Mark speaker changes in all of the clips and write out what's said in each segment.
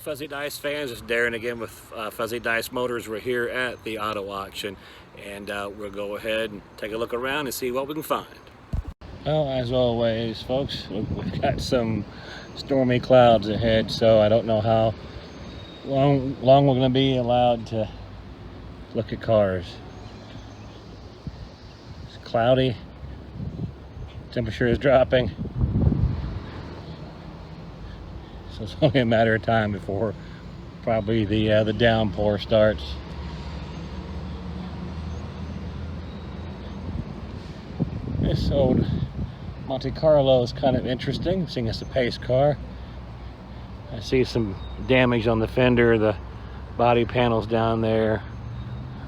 Speaker 1: Fuzzy Dice fans, it's Darren again with Fuzzy Dice Motors. We're here at the auto auction, and we'll go ahead and take a look around and see what we can find. Well, as always, folks, we've got some stormy clouds ahead, so I don't know how long we're going to be allowed to look at cars. It's cloudy, temperature is dropping. So it's only a matter of time before probably the downpour starts. This old Monte Carlo is kind of interesting, seeing it's a pace car. I see some damage on the fender. The body panels down there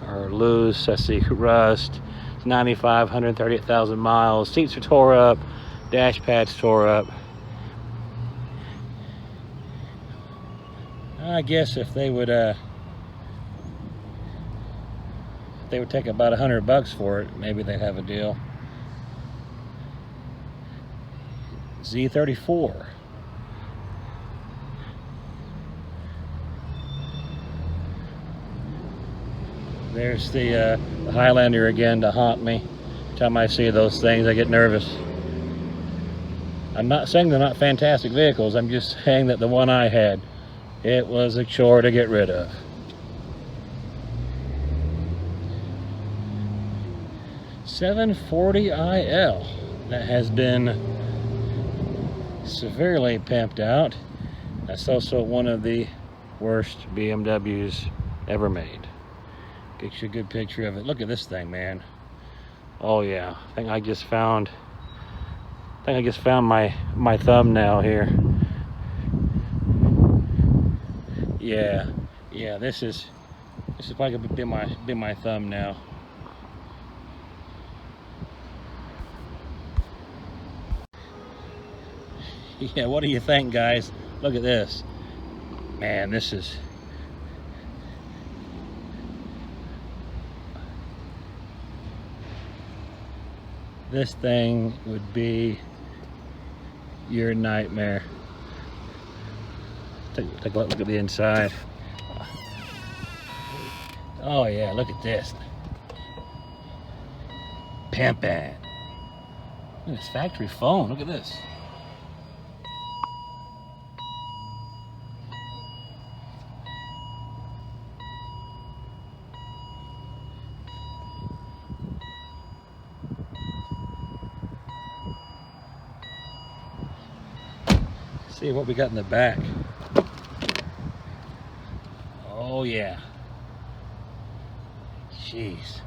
Speaker 1: are loose. I see rust. It's 95, 138,000 miles. Seats are tore up. Dash pads tore up. I guess if they would take about $100 for it, maybe they'd have a deal. Z34. There's the Highlander again to haunt me. Every time I see those things, I get nervous. I'm not saying they're not fantastic vehicles. I'm just saying that the one I had, it was a chore to get rid of. $740IL that has been severely pimped out. That's also one of the worst BMWs ever made. Get you a good picture of it. Look at this thing, man. Oh yeah, I think I just found my thumbnail here. Yeah, this is probably gonna be my thumbnail. Yeah, what do you think, guys? Look at this. Man, this thing would be your nightmare. Take a look at the inside. Oh yeah, look at this. Pimpin. Look at this factory phone. Look at this. See what we got in the back. Oh yeah. Jeez.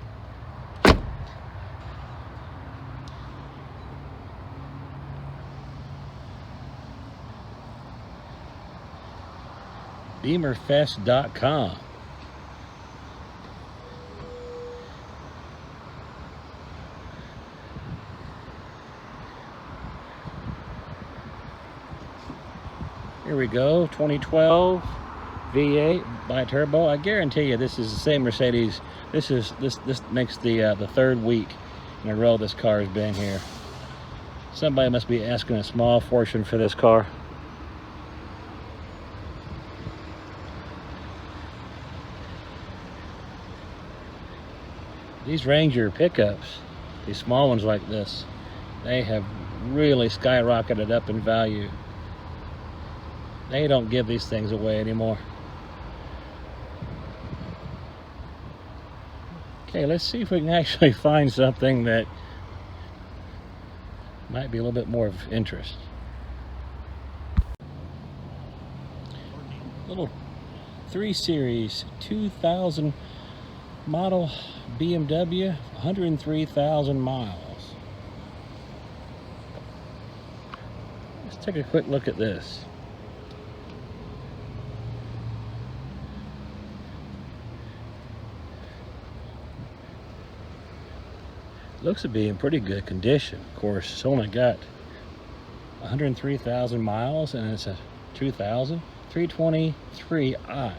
Speaker 1: Beamerfest.com. Here we go, 2012 V8 bi-turbo. I guarantee you this is the same Mercedes. This makes the third week in a row this car has been here. Somebody must be asking a small fortune for this car. These Ranger pickups, these small ones like this, they have really skyrocketed up in value. They don't give these things away anymore. Okay, let's see if we can actually find something that might be a little bit more of interest. Little 3 Series 2000 model BMW, 103,000 miles. Let's take a quick look at this. Looks to be in pretty good condition. Of course, it's only got 103,000 miles, and it's a 323i.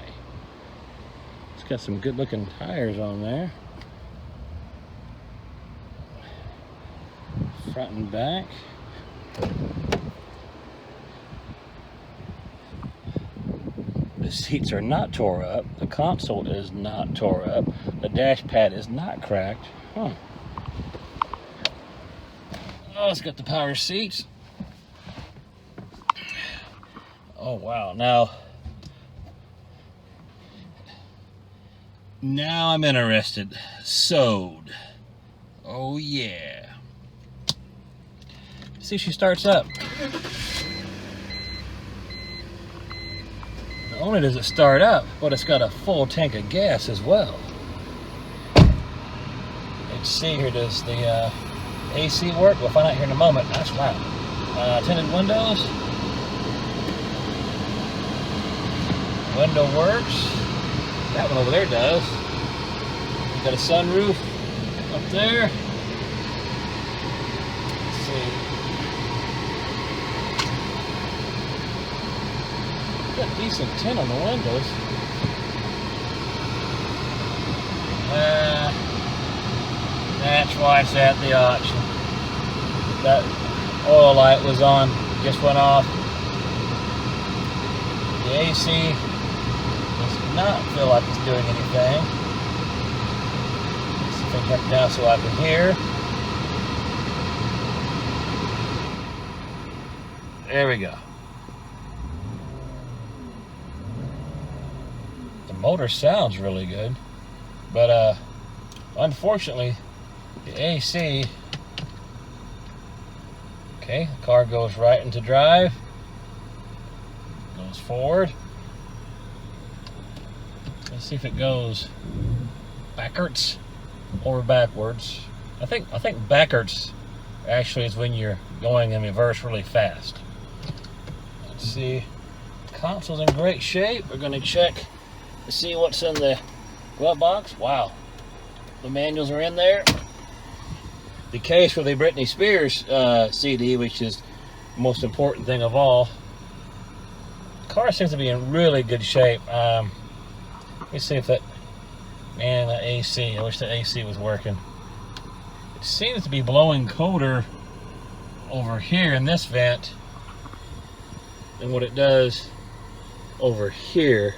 Speaker 1: It's got some good looking tires on there. Front and back. The seats are not tore up. The console is not tore up. The dash pad is not cracked. Huh. Oh, it's got the power seats. Oh, wow. Now I'm interested. Sewed. Oh, yeah. See if she starts up. Not only does it start up, but it's got a full tank of gas as well. Let's see here, does the AC work? We'll find out here in a moment. That's wow. Tinted windows. Window works. That one over there does. Got a sunroof up there. Let's see. Got a decent tint on the windows. That's why it's at the auction. That oil light was on, just went off. The AC does not feel like it's doing anything. Let's see if I can turn it down so I can hear. There we go. The motor sounds really good, but unfortunately the AC, okay, the car goes right into drive, goes forward. Let's see if it goes backwards or backwards. I think backwards actually is when you're going in reverse really fast. Let's see. The console's in great shape. We're going to check to see what's in the glove box. Wow. The manuals are in there. The case for the Britney Spears CD, which is the most important thing of all. The car seems to be in really good shape. Let me see if that, man, the AC, I wish the AC was working. It seems to be blowing colder over here in this vent than what it does over here.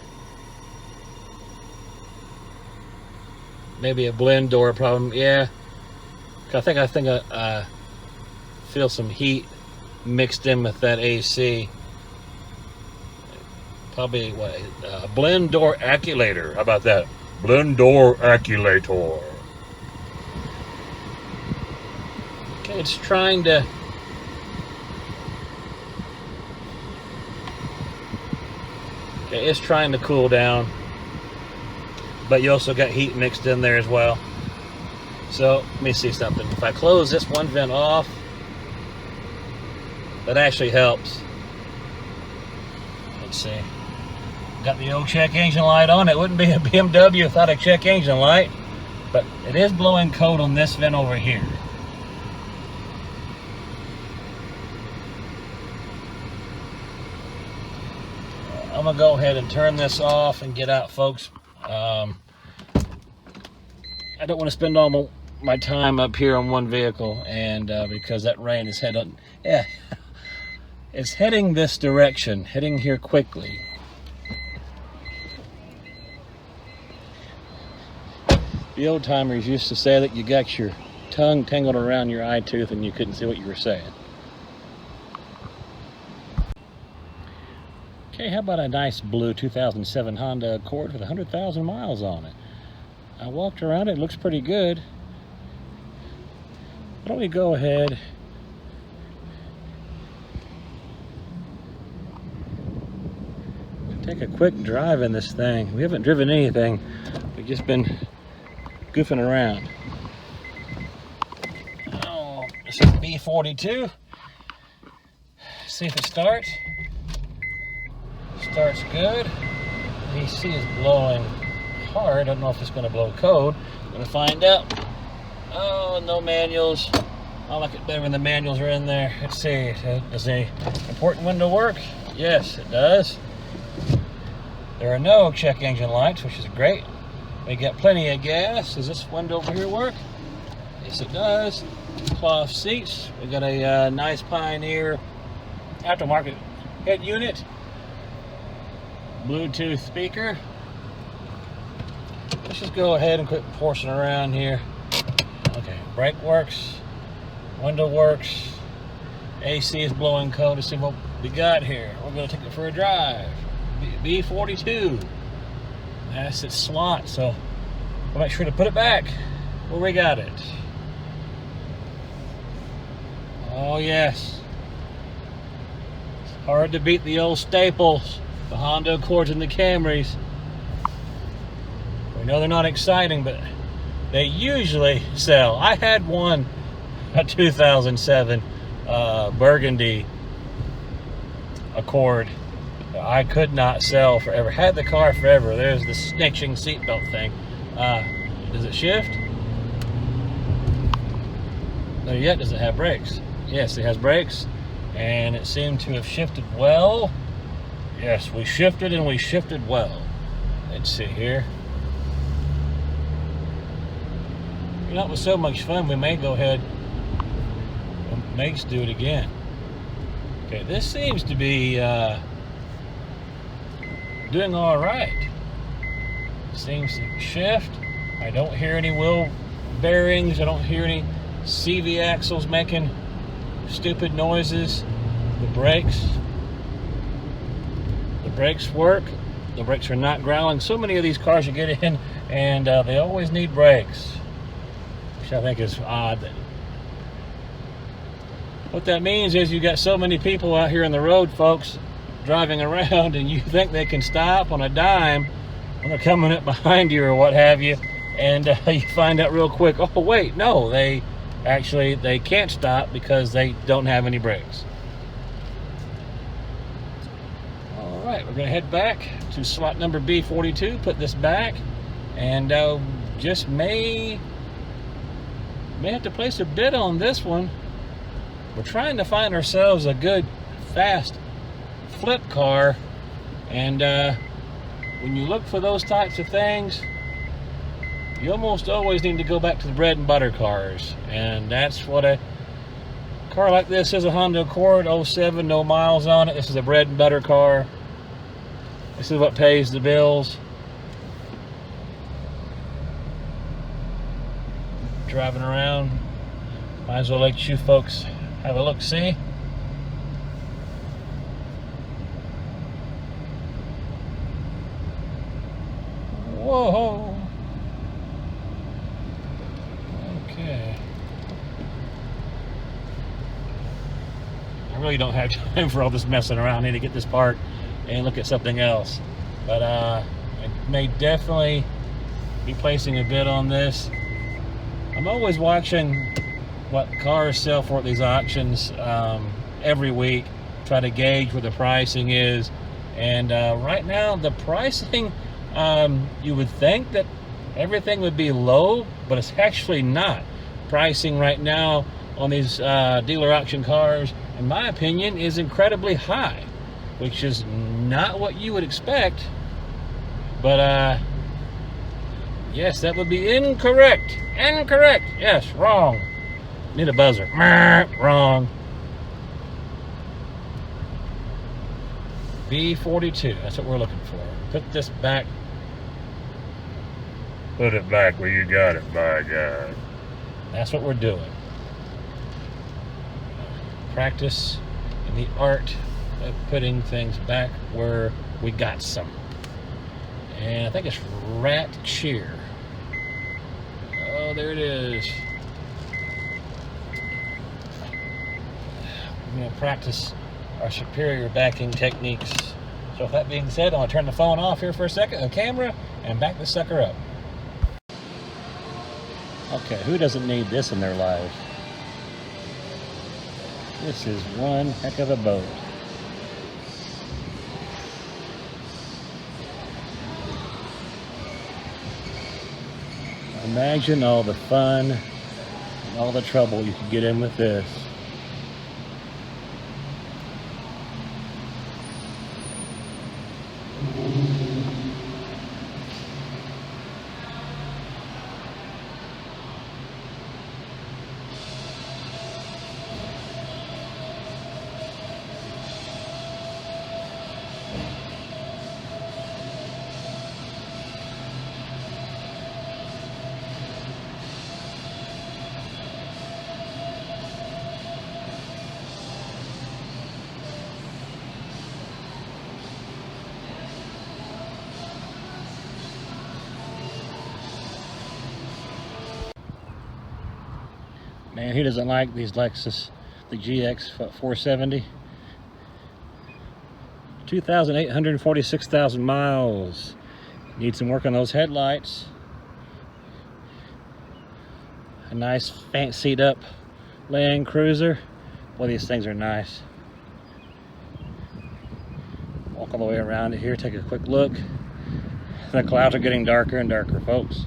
Speaker 1: Maybe a blend door problem. Yeah, I think I feel some heat mixed in with that AC. Probably what, blend door acculator. How about that? Blend door acculator. Okay, it's trying to. Okay, it's trying to cool down, but you also got heat mixed in there as well. So let me see something. If I close this one vent off, that actually helps. Let's see. Got the old check engine light on. It wouldn't be a BMW without a check engine light, but it is blowing cold on this vent over here. I'm gonna go ahead and turn this off and get out, folks. I don't want to spend all my time up here on one vehicle, and because that rain is heading, yeah, it's heading this direction, heading here quickly. The old timers used to say that you got your tongue tangled around your eye tooth and you couldn't see what you were saying. Okay, how about a nice blue 2007 Honda Accord with 100,000 miles on it? I walked around it, looks pretty good. Why don't we go ahead and take a quick drive in this thing. We haven't driven anything, we've just been goofing around. Oh, this is B42. See if it starts. Starts good. The AC is blowing hard. I don't know if it's going to blow cold. I'm going to find out. Oh, no manuals. I like it better when the manuals are in there. Let's see. Does the important window work? Yes, it does. There are no check engine lights, which is great. We got plenty of gas. Does this window over here work? Yes, it does. Cloth seats. We got a nice Pioneer aftermarket head unit. Bluetooth speaker. Let's just go ahead and quit horsing around here. Okay, brake works, window works, AC is blowing cold. To see what we got here. We're going to take it for a drive. B42. That's its slot, so we'll make sure to put it back where we got it. Oh yes. It's hard to beat the old staples, the Honda Accords and the Camrys. We know they're not exciting, but they usually sell. I had one, a 2007 Burgundy Accord. I could not sell forever. Had the car forever. There's the snitching seatbelt thing. Does it shift? No, yet does it have brakes? Yes, it has brakes, and it seemed to have shifted well. Yes, we shifted and we shifted well. Let's see here. You know, it was so much fun, we may go ahead and let's do it again. Okay, this seems to be doing all right. Seems to shift. I don't hear any wheel bearings. I don't hear any CV axles making stupid noises. The brakes work. The brakes are not growling. So many of these cars you get in, and they always need brakes, which I think is odd. What that means is you got so many people out here on the road, folks, driving around, and you think they can stop on a dime when they're coming up behind you or what have you, and you find out real quick, oh wait, no, they can't stop because they don't have any brakes. All right, we're going to head back to slot number B42, put this back, and just may have to place a bid on this one. We're trying to find ourselves a good, fast flip car, and when you look for those types of things, you almost always need to go back to the bread and butter cars, and that's what a car like this is. A Honda Accord 07, no miles on it. This is a bread and butter car. This is what pays the bills. Driving around, might as well let you folks have a look, see? Whoa. Okay. I really don't have time for all this messing around. I need to get this parked and look at something else. But I may definitely be placing a bid on this. I'm always watching what cars sell for at these auctions every week, try to gauge what the pricing is, and right now the pricing, you would think that everything would be low, but it's actually not. Pricing right now on these dealer auction cars, in my opinion, is incredibly high, which is not what you would expect. But yes, that would be incorrect. Yes, wrong. Need a buzzer. Wrong. B42, that's what we're looking for. Put this back. Put it back where you got it, by God. That's what we're doing. Practice in the art of putting things back where we got some. And I think it's Rat Cheer. Oh, there it is. We're going to practice our superior backing techniques. So with that being said, I'm going to turn the phone off here for a second, the camera, and back this sucker up. Okay, who doesn't need this in their life? This is one heck of a boat. Imagine all the fun and all the trouble you could get in with this. Man, who doesn't like these Lexus, the GX 470? 2,846,000 miles. Need some work on those headlights. A nice fancied up Land Cruiser. Boy, these things are nice. Walk all the way around it here, take a quick look. The clouds are getting darker and darker, folks.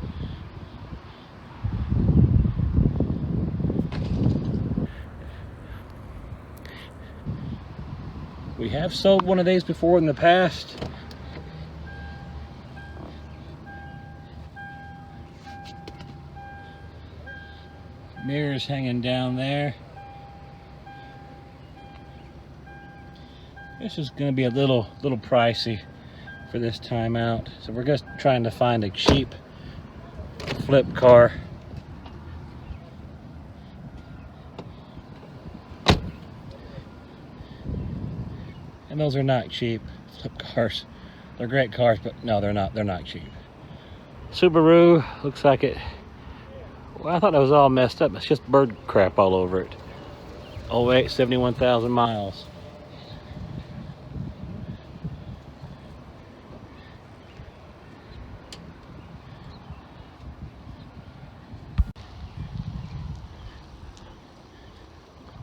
Speaker 1: We have sold one of these before in the past. Mirrors hanging down there. This is going to be a little pricey for this time out. So we're just trying to find a cheap flip car. And those are not cheap flip cars. They're great cars, but no, they're not cheap. Subaru looks like it. Well, I thought it was all messed up. It's just bird crap all over it. 08, 71,000 miles.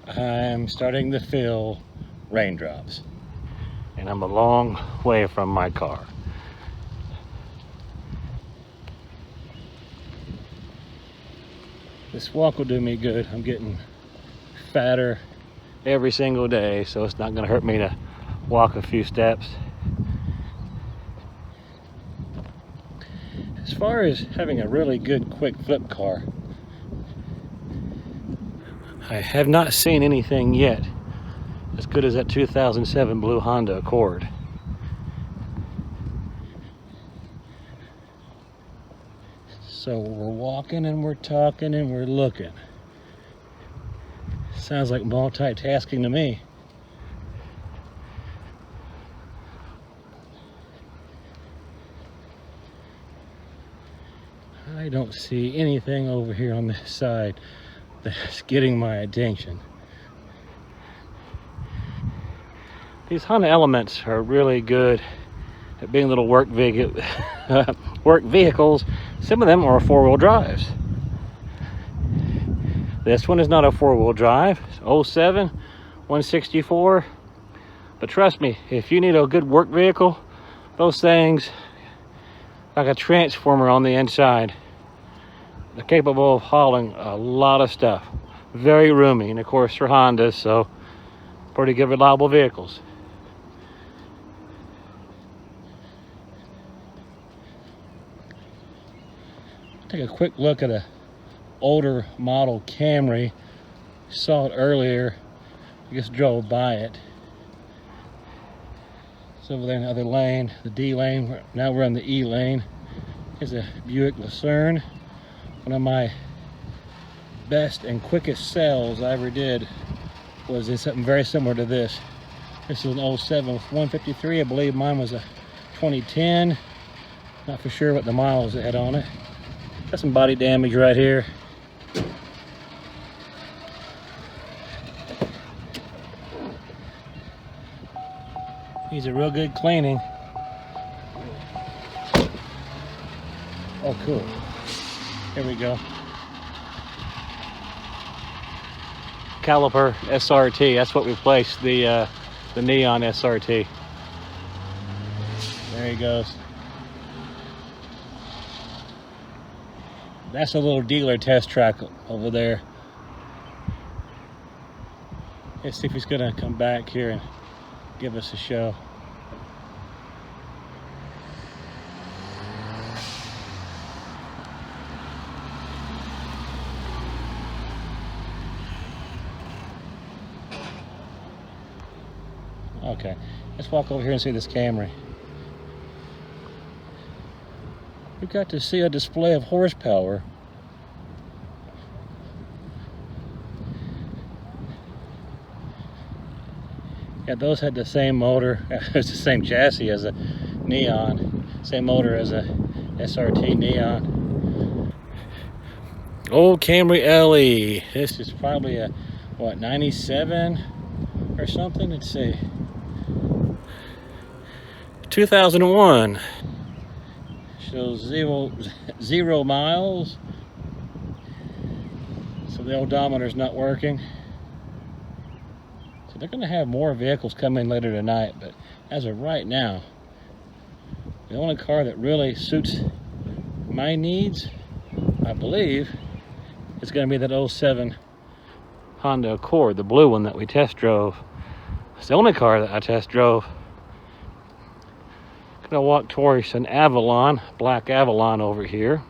Speaker 1: I'm starting to feel raindrops, and I'm a long way from my car. This walk will do me good. I'm getting fatter every single day, so it's not going to hurt me to walk a few steps. As far as having a really good quick flip car, I have not seen anything yet as good as that 2007 blue Honda Accord. So we're walking and we're talking and we're looking. Sounds like multitasking to me. I don't see anything over here on this side that's getting my attention. These Honda Elements are really good at being little work vehicles. Some of them are four-wheel drives. This one is not a four-wheel drive. It's 07, 164. But trust me, if you need a good work vehicle, those things, like a transformer on the inside, they're capable of hauling a lot of stuff. Very roomy, and of course they're Hondas, so pretty good reliable vehicles. Take a quick look at a older model Camry. Saw it earlier. I just drove by it. It's over there in the other lane, the D lane. Now we're on the E lane. Here's a Buick Lucerne. One of my best and quickest sales I ever did was in something very similar to this. This is an 07 with 153. I believe mine was a 2010. Not for sure what the miles it had on it. Got some body damage right here. Needs a real good cleaning. Oh, cool. Here we go. Caliper SRT. That's what replaced the neon SRT. There he goes. That's a little dealer test track over there. Let's see if he's gonna come back here and give us a show. Okay, let's walk over here and see this Camry. We got to see a display of horsepower. Yeah, those had the same motor. It's the same chassis as a Neon. Same motor as a SRT Neon. Old Camry LE. This is probably a, what, 97 or something? Let's see. 2001. Shows zero miles. So the odometer's not working. So they're going to have more vehicles come in later tonight, but as of right now, the only car that really suits my needs, I believe, is going to be that 07 Honda Accord, the blue one that we test drove. It's the only car that I test drove. Gonna walk towards an Avalon, black Avalon over here.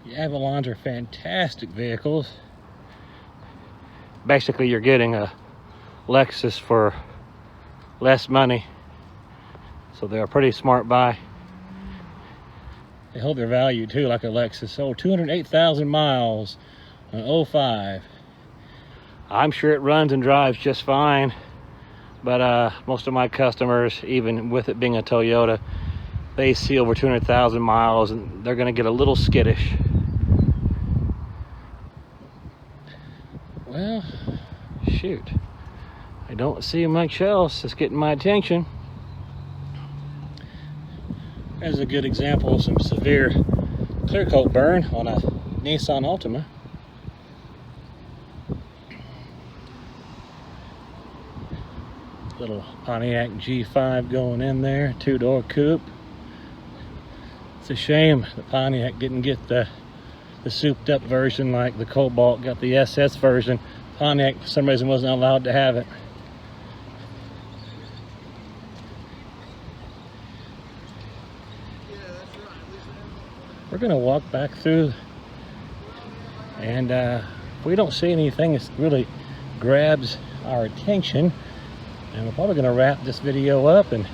Speaker 1: The Avalons are fantastic vehicles. Basically, you're getting a Lexus for less money, so they're a pretty smart buy. They hold their value too, like a Lexus. Oh, 208,000 miles on 05. I'm sure it runs and drives just fine, but most of my customers, even with it being a Toyota, they see over 200,000 miles and they're going to get a little skittish. Well, shoot, I don't see much else that's getting my attention. There's a good example of some severe clear coat burn on a Nissan Altima. Little Pontiac G5 going in there, two-door coupe. It's a shame the Pontiac didn't get the souped up version like the Cobalt got the SS version. Pontiac for some reason wasn't allowed to have it. We're gonna walk back through, and if we don't see anything that really grabs our attention, and we're probably gonna wrap this video up, and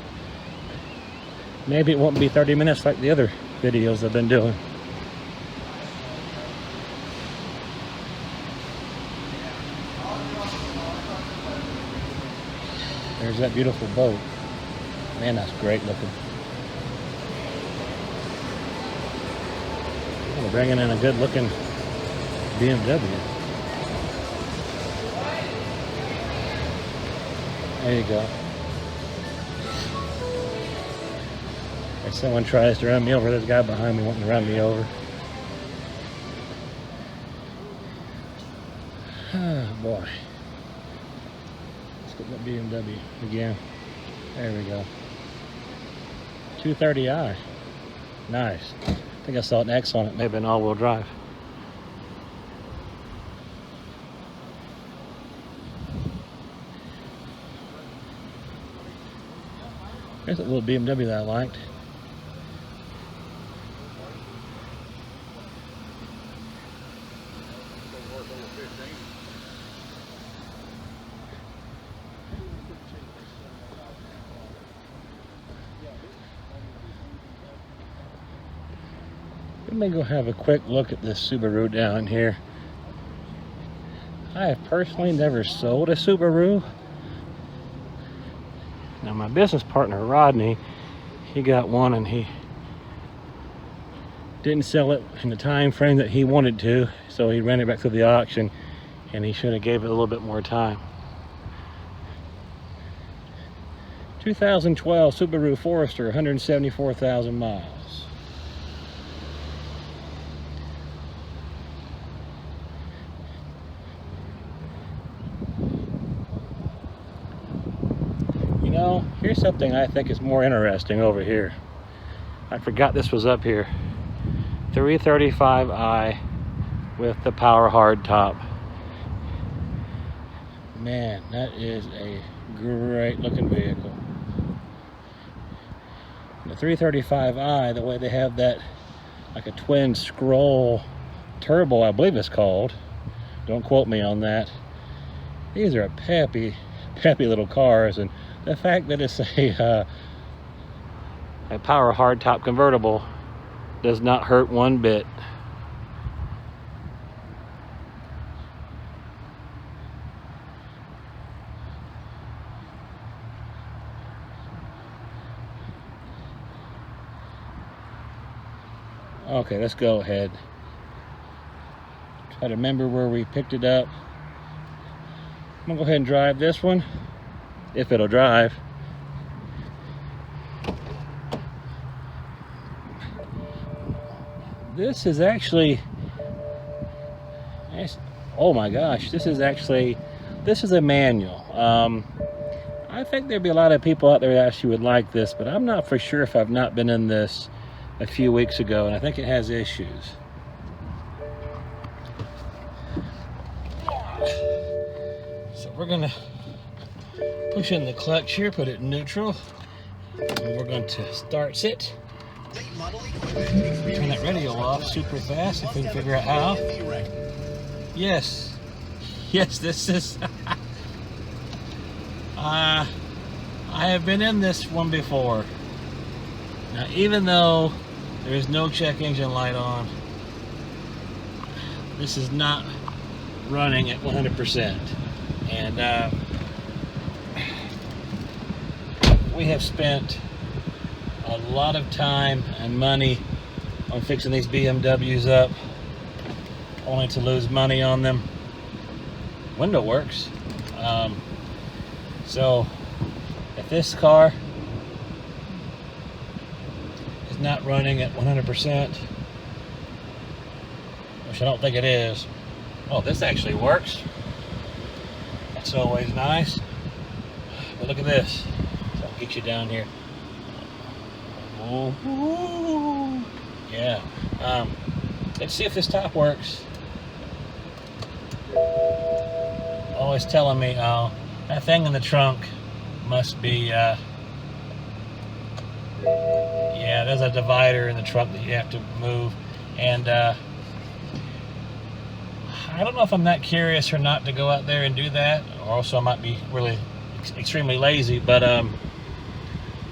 Speaker 1: maybe it won't be 30 minutes like the other videos I've been doing. There's that beautiful boat. Man, that's great looking. We're bringing in a good looking BMW. There you go. If someone tries to run me over, there's a guy behind me wanting to run me over. Oh boy. Let's get that BMW again. There we go. 230i. Nice. I think I saw an X on it, maybe an all-wheel drive. There's a little BMW that I liked. Let me go have a quick look at this Subaru down here. I have personally never sold a Subaru. Now my business partner Rodney, he got one and he didn't sell it in the time frame that he wanted to, so he ran it back to the auction, and he should have gave it a little bit more time. 2012 Subaru Forester, 174,000 miles. Here's something I think is more interesting over here. I forgot this was up here. 335i with the power hardtop. Man, that is a great looking vehicle. The 335i, the way they have that like a twin scroll turbo, I believe it's called. Don't quote me on that. These are peppy little cars, and the fact that it's a power hardtop convertible does not hurt one bit. Okay, let's go ahead. Try to remember where we picked it up. I'm gonna go ahead and drive this one, if it'll drive. This is actually, oh my gosh, this is a manual. I think there'd be a lot of people out there that actually would like this, but I'm not for sure if I've not been in this a few weeks ago, and I think it has issues. So we're gonna push in the clutch here, put it in neutral, and we're going to start it. Turn that radio off super fast if we can figure out how. Yes, this is I have been in this one before. Now, even though there is no check engine light on, this is not running at 100%. And we have spent a lot of time and money on fixing these BMWs up, only to lose money on them. Window works. So if this car is not running at 100%, which I don't think it is. Oh, this actually works. That's always nice. But look at this. So I'll get you down here. Ooh. Yeah. Let's see if this top works. Oh, it's telling me, oh, that thing in the trunk must be, yeah, there's a divider in the trunk that you have to move. And I don't know if I'm that curious or not to go out there and do that, or also I might be really extremely lazy, but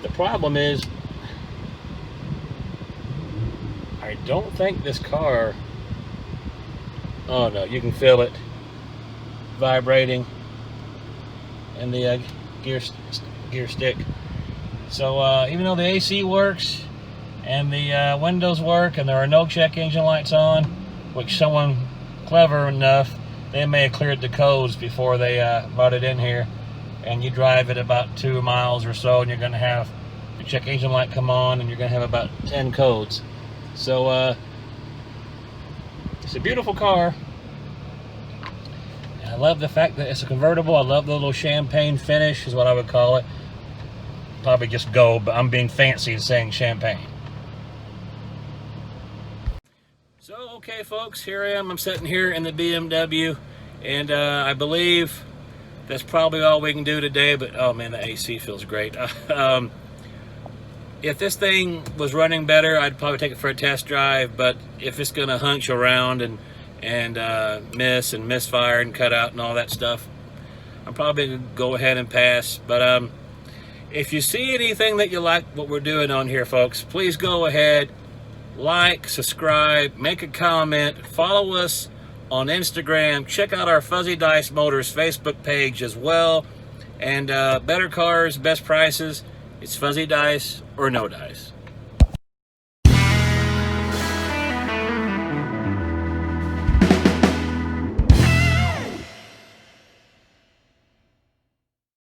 Speaker 1: the problem is I don't think this car, oh no, you can feel it vibrating in the gear stick. So even though the AC works and the windows work and there are no check engine lights on, which someone clever enough, they may have cleared the codes before they brought it in here, and you drive it about 2 miles or so and you're going to have the check engine light come on and you're going to have about 10 codes. So it's a beautiful car. I love the fact that it's a convertible. I love the little champagne finish is what I would call it. Probably just gold, but I'm being fancy and saying champagne. So, okay folks, here I am. I'm sitting here in the BMW, and I believe that's probably all we can do today, but oh man, the AC feels great. If this thing was running better, I'd probably take it for a test drive, but if it's gonna hunch around and misfire and cut out and all that stuff, I'm probably gonna go ahead and pass. But if you see anything that you like what we're doing on here, folks, please go ahead, like, subscribe, make a comment, follow us on Instagram, check out our Fuzzy Dice Motors Facebook page as well, and better cars, best prices, it's Fuzzy Dice or no dice.